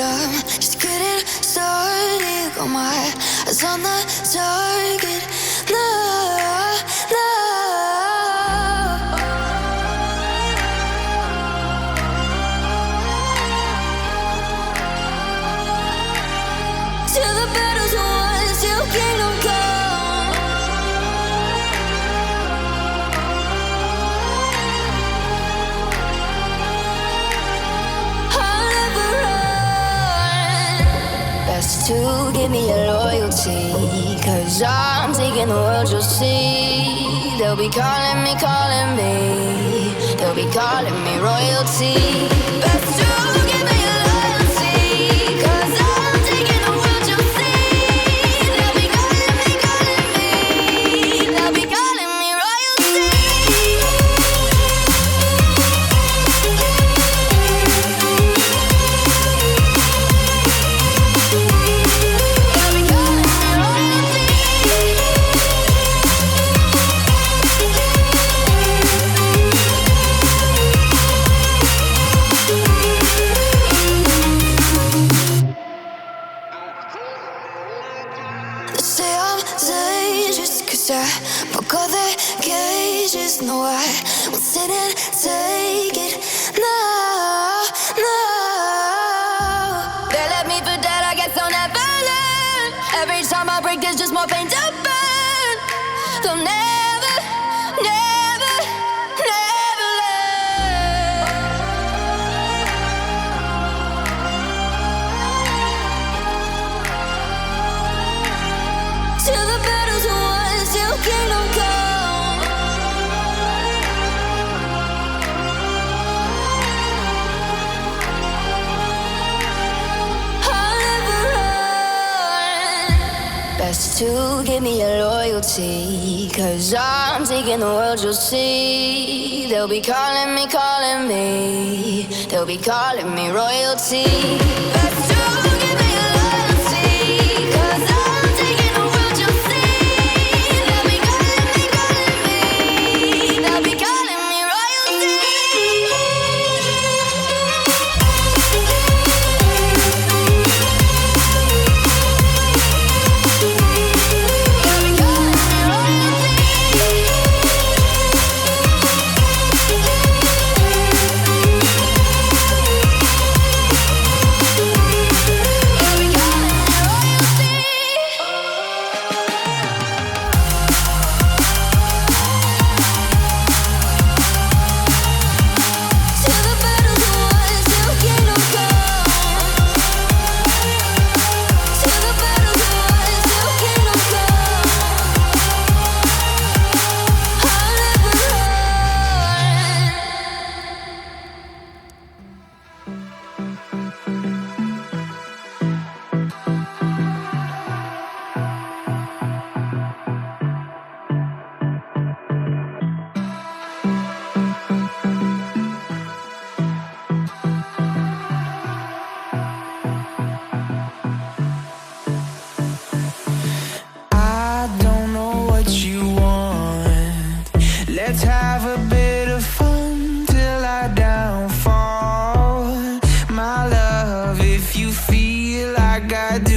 I'm just getting started. Got my eyes on the target. No, no. Till the battle's won, till kingdom come. I'll never run. Best to give me your loyalty, 'cause I'm taking the world, you'll see. They'll be calling me, calling me. They'll be calling me royalty. Best to give me your loyalty, 'cause I'm taking the world, you'll see. They'll be calling me, calling me. They'll be calling me royalty. They'll be calling me royalty. They say I'm dangerous 'cause I broke all the cages. No, I won't sit and take it. No, no. They left me for dead, I guess I'll never learn. Every time I break, there's just more pain to burn. They'll never, never, never learn. Till the battle's won, till kingdom come. I'll never run. Best to give me your loyalty, 'cause I'm taking the world, you'll see. They'll be calling me, calling me. They'll be calling me royalty. Best to give me your loyalty, 'cause I'm taking the world, you'll see. They'll be calling me, calling me. They'll be calling me royalty. They'll be calling me royalty. They'll be calling me royalty. Till the battle's won, till kingdom come. Till the battle's won, till kingdom come. I'll never run. I don't know what you want. Let's have a bit of fun till I downfall. My love, if you feel like I do,